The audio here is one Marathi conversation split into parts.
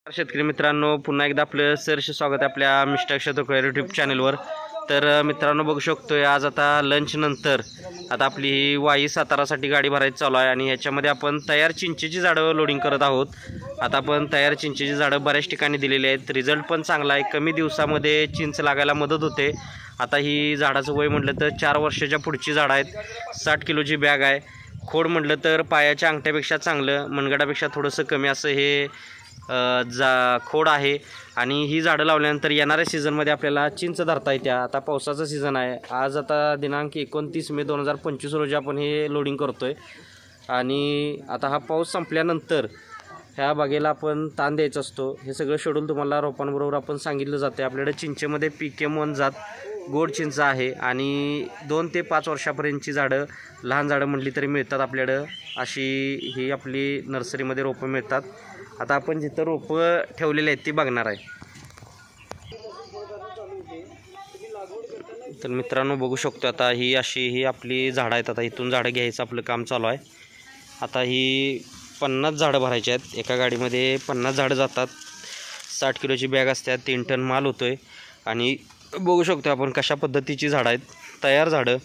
शेतकरी मित्रांनो, पुन्हा एकदा आपलं सहर्ष स्वागत आहे आपल्या मिस्टर क्षेत्रकर यूट्यूब चॅनलवर। तर मित्रांनो, बघू शकतोय आज आता लंच नंतर आता आपली ही वाई सातारासाठी गाडी भरायची चालू आहे आणि याच्यामध्ये आपण तयार चिंचेची झाडं लोडिंग करत आहोत। आता आपण तयार चिंचेची झाडं बऱ्याच ठिकाणी दिलेली आहेत, रिझल्ट पण चांगला आहे, कमी दिवसामध्ये चिंच लागायला मदत होते। आता ही झाडाचं वय म्हटलं तर 4 वर्षाच्या पुढची झाडं आहेत, 60 किलोची बॅग आहे। खोड म्हटलं तर पायाच्या अंगठ्यापेक्षा चांगलं, मनगडापेक्षा थोडंसं कमी असं हे खोड आहे। आणि ही झाडं लावल्यानंतर येणाऱ्या सीझनमध्ये आपल्याला चिंच धरता येते। आता पावसाचा सीझन आहे, आज आता दिनांक 29 मे 2025 रोजी आपण हे लोडिंग करतोय आणि आता हा पाऊस संपल्यानंतर ह्या बागेला आपण ताण द्यायचा असतो। हे सगळं शेड्यूल तुम्हाला रोपांबरोबर आपण सांगितलं जाते। आपल्याकडे चिंचेमध्ये PKM1 जात गोड चिंच आहे आणि 2 ते 5 वर्षापर्यंतची झाडं, लहान झाडं म्हटली तरी मिळतात आपल्याकडं। अशी ही आपली नर्सरीमध्ये रोपं मिळतात। आता आपण जिथं रोपं ठेवलेली आहेत ती बघणार आहे। तर मित्रांनो, बघू शकतो आता ही अशी ही आपली झाडं आहेत। आता इथून झाडं घ्यायचं आपलं काम चालू आहे। आता ही 50 झाडं भरायची आहेत, एका गाडीमध्ये 50 झाडं जातात। 60 किलोची बॅग असते, 3 टन माल होतोय। आणि बघू शकतो आपण कशा पद्धतीची झाडं आहेत, तयार झाडं,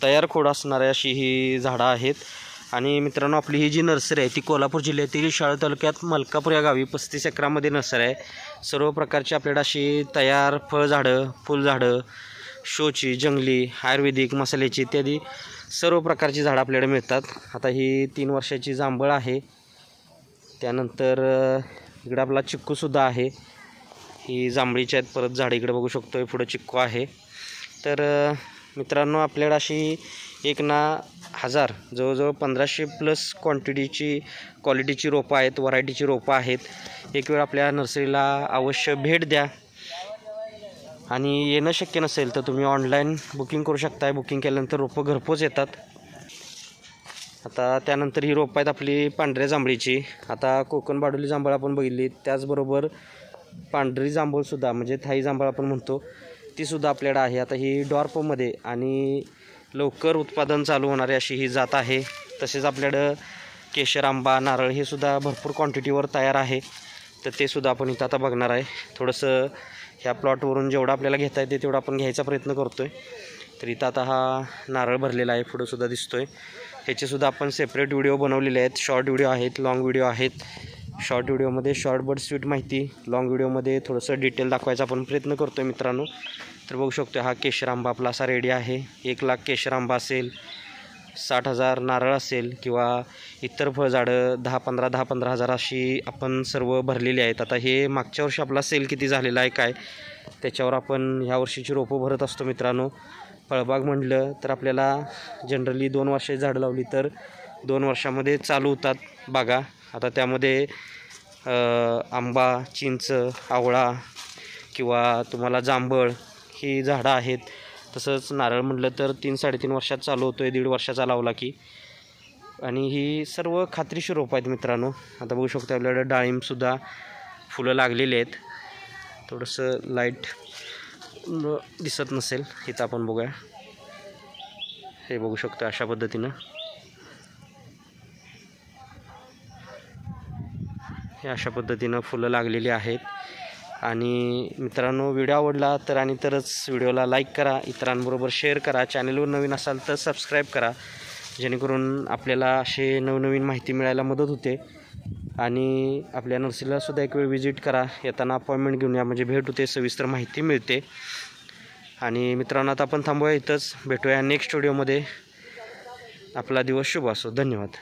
तयार खोड असणारे अशी ही झाडं आहेत। आणि मित्रांनो, आपली ही जी नर्सरी आहे ती कोल्हापूर जिल्ह्यातील शाळा तालुक्यात मलकापूर या गावी 35 एकरामध्ये नर्सरी आहे। सर्व प्रकारची आपल्याकडे अशी तयार फळझाडं, फुलझाडं, शोची, जंगली, आयुर्वेदिक, मसाल्याची इत्यादी सर्व प्रकारची झाडं आपल्याकडे मिळतात। आता ही 3 वर्षाची जांभळ आहे, त्यानंतर इकडे आपला चिक्कूसुद्धा आहे। ही जांभळीची आहेत, परत झाडं इकडे बघू शकतो, पुढे चिक्कू आहे। तर मित्रांनो, आपल्याकडे अशी 1 ना 1000 जवळजवळ 1500+ क्वालिटीची रोपं आहेत, व्हरायटीची रोपं आहेत। एक वेळ आपल्या नर्सरीला अवश्य भेट द्या आणि येणं शक्य नसेल तर तुम्ही ऑनलाईन बुकिंग करू शकता। बुकिंग केल्यानंतर रोपं घरपोच येतात। आता त्यानंतर ही रोपं आहेत आपली पांढऱ्या जांभळीची। आता कोकण बाडोली जांभळ आपण बघितली, त्याचबरोबर पांढरी जांभूळसुद्धा म्हणजे थाई जांभळ आपण म्हणतो, तीसुद्धा आपल्याकडे आहे। आता ही डॉर्पमध्ये आणि लवकर उत्पादन चालू होणारी अशी ही जात आहे। तसेच आपल्याकडं केशर आंबा, नारळ हे सुद्धा भरपूर क्वांटिटीवर तयार आहे, तर ते सुद्धा आपण इथं आता बघणार आहे। थोडंसं ह्या प्लॉटवरून जेवढं आपल्याला घेता येते तेवढं आपण घ्यायचा प्रयत्न करतो आहे। तर इथं आता हा नारळ भरलेला आहे, पुढंसुद्धा दिसतो आहे। ह्याचेसुद्धा आपण सेपरेट व्हिडिओ बनवलेले आहेत, शॉर्ट व्हिडिओ आहेत, लाँग व्हिडिओ आहेत। शॉर्ट व्हिडिओमध्ये शॉर्ट बट स्वीट माहिती, लाँग व्हिडिओमध्ये थोडंसं डिटेल दाखवायचा आपण प्रयत्न करतो आहे मित्रांनो। तर बघू शकतो हा केशर आंबा आपला असा रेडी आहे। 1 लाख केशर आंबा असेल, 60,000 नारळ असेल किंवा इतर फळझाडं 10-15 हजार अशी आपण सर्व भरलेली आहेत। आता हे मागच्या वर्षी आपला सेल किती झालेला आहे काय त्याच्यावर आपण ह्या वर्षीची रोपं भरत असतो मित्रांनो। फळबाग म्हटलं तर आपल्याला जनरली 2 वर्षाची झाडं लावली तर 2 वर्षामध्ये चालू होतात बागा। आता त्यामध्ये आंबा, चिंच, आवळा किंवा तुम्हाला जांभळ ही झाडं आहेत। तसंच नारळ म्हटलं तर 3-3.5 वर्षात चालू होतो आहे, 1.5 वर्षाचा लावला की। आणि ही सर्व खात्रीशीर रोपं आहेत मित्रांनो। आता बघू शकतो आपल्याकडे डाळिंबसुद्धा फुलं लागलेली आहेत। थोडंसं लाईट दिसत नसेल, इथं आपण बघूया, हे बघू शकतो अशा पद्धतीनं हे अशा पद्धतीनं फुलं लागलेली आहेत। आणि मित्रांनो, व्हिडिओ आवडला तर आणि तरच व्हिडिओला लाईक करा, इतरांबरोबर शेअर करा, चॅनलवर नवीन असाल तर सबस्क्राईब करा, जेणेकरून आपल्याला असे नवनवीन माहिती मिळायला मदत होते। आणि आपल्या नर्सरीलासुद्धा एक वेळ विजिट करा, येताना अपॉइंटमेंट घेऊन या, म्हणजे भेट होते, सविस्तर माहिती मिळते। आणि मित्रांनो, आता आपण थांबूया इथंच, भेटूया नेक्स्ट व्हिडिओमध्ये। आपला दिवस शुभ असो, धन्यवाद।